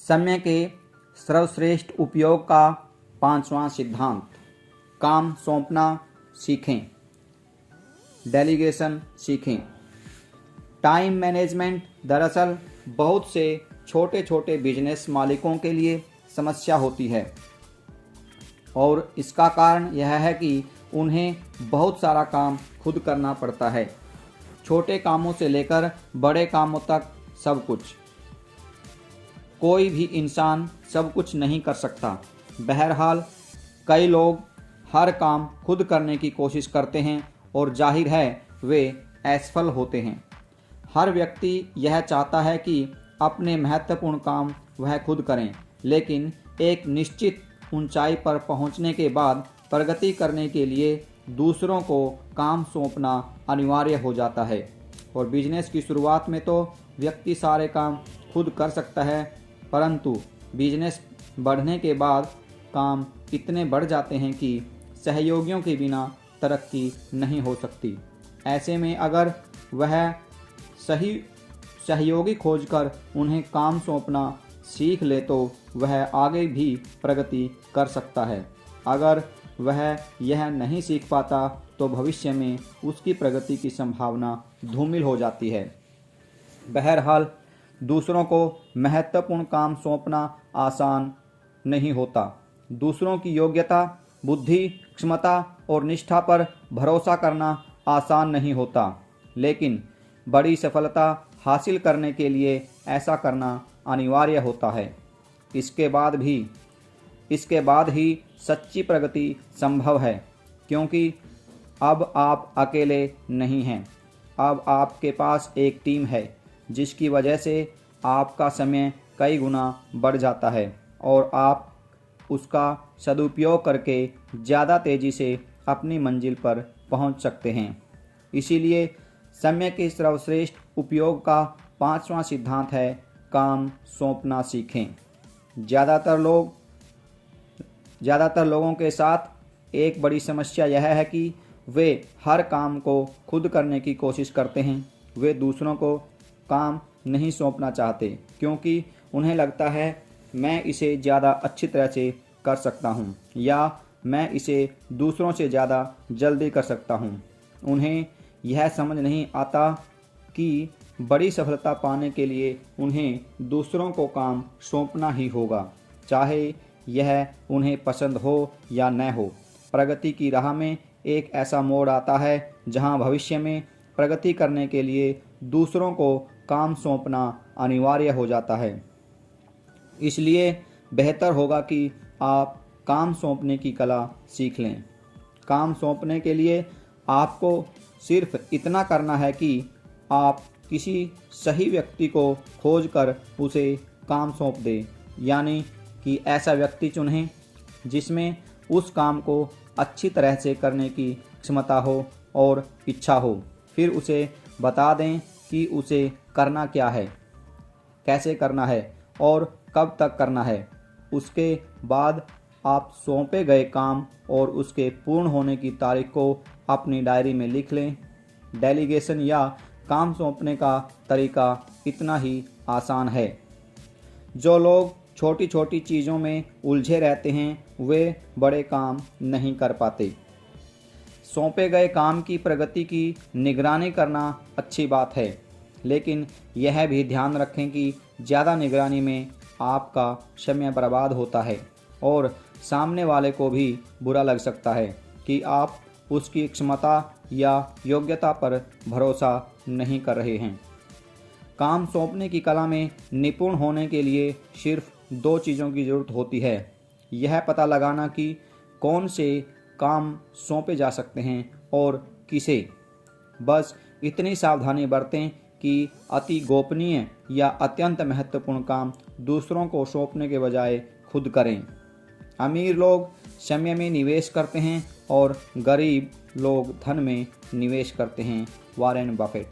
समय के सर्वश्रेष्ठ उपयोग का 5वां सिद्धांत, काम सौंपना सीखें, डेलीगेशन सीखें। टाइम मैनेजमेंट दरअसल बहुत से छोटे छोटे बिजनेस मालिकों के लिए समस्या होती है और इसका कारण यह है कि उन्हें बहुत सारा काम खुद करना पड़ता है, छोटे कामों से लेकर बड़े कामों तक सब कुछ। कोई भी इंसान सब कुछ नहीं कर सकता। बहरहाल कई लोग हर काम खुद करने की कोशिश करते हैं और जाहिर है वे असफल होते हैं। हर व्यक्ति यह चाहता है कि अपने महत्वपूर्ण काम वह खुद करें, लेकिन एक निश्चित ऊंचाई पर पहुंचने के बाद प्रगति करने के लिए दूसरों को काम सौंपना अनिवार्य हो जाता है। और बिजनेस की शुरुआत में तो व्यक्ति सारे काम खुद कर सकता है, परंतु बिजनेस बढ़ने के बाद काम इतने बढ़ जाते हैं कि सहयोगियों के बिना तरक्की नहीं हो सकती। ऐसे में अगर वह सही सहयोगी खोजकर उन्हें काम सौंपना सीख ले तो वह आगे भी प्रगति कर सकता है। अगर वह यह नहीं सीख पाता तो भविष्य में उसकी प्रगति की संभावना धूमिल हो जाती है। बहरहाल दूसरों को महत्वपूर्ण काम सौंपना आसान नहीं होता। दूसरों की योग्यता, बुद्धि, क्षमता और निष्ठा पर भरोसा करना आसान नहीं होता, लेकिन बड़ी सफलता हासिल करने के लिए ऐसा करना अनिवार्य होता है। इसके बाद ही सच्ची प्रगति संभव है, क्योंकि अब आप अकेले नहीं हैं। अब आपके पास एक टीम है, जिसकी वजह से आपका समय कई गुना बढ़ जाता है और आप उसका सदुपयोग करके ज़्यादा तेज़ी से अपनी मंजिल पर पहुंच सकते हैं। इसीलिए समय के सर्वश्रेष्ठ उपयोग का 5वां सिद्धांत है, काम सौंपना सीखें। ज़्यादातर लोगों के साथ एक बड़ी समस्या यह है कि वे हर काम को खुद करने की कोशिश करते हैं। वे दूसरों को काम नहीं सौंपना चाहते, क्योंकि उन्हें लगता है मैं इसे ज़्यादा अच्छी तरह से कर सकता हूँ या मैं इसे दूसरों से ज़्यादा जल्दी कर सकता हूँ। उन्हें यह समझ नहीं आता कि बड़ी सफलता पाने के लिए उन्हें दूसरों को काम सौंपना ही होगा, चाहे यह उन्हें पसंद हो या न हो। प्रगति की राह में एक ऐसा मोड़ आता है जहां भविष्य में प्रगति करने के लिए दूसरों को काम सौंपना अनिवार्य हो जाता है। इसलिए बेहतर होगा कि आप काम सौंपने की कला सीख लें। काम सौंपने के लिए आपको सिर्फ इतना करना है कि आप किसी सही व्यक्ति को खोजकर उसे काम सौंप दें, यानी कि ऐसा व्यक्ति चुनें जिसमें उस काम को अच्छी तरह से करने की क्षमता हो और इच्छा हो। फिर उसे बता दें कि उसे करना क्या है, कैसे करना है और कब तक करना है। उसके बाद आप सौंपे गए काम और उसके पूर्ण होने की तारीख को अपनी डायरी में लिख लें। डेलीगेशन या काम सौंपने का तरीका इतना ही आसान है। जो लोग छोटी छोटी चीज़ों में उलझे रहते हैं वे बड़े काम नहीं कर पाते। सौंपे गए काम की प्रगति की निगरानी करना अच्छी बात है, लेकिन यह भी ध्यान रखें कि ज़्यादा निगरानी में आपका समय बर्बाद होता है और सामने वाले को भी बुरा लग सकता है कि आप उसकी क्षमता या योग्यता पर भरोसा नहीं कर रहे हैं। काम सौंपने की कला में निपुण होने के लिए सिर्फ 2 चीज़ों की ज़रूरत होती है। यह पता लगाना कि कौन से काम सौंपे जा सकते हैं और किसे। बस इतनी सावधानी बरतें कि अति गोपनीय या अत्यंत महत्वपूर्ण काम दूसरों को सौंपने के बजाय खुद करें। अमीर लोग समय में निवेश करते हैं और गरीब लोग धन में निवेश करते हैं। Warren Buffett.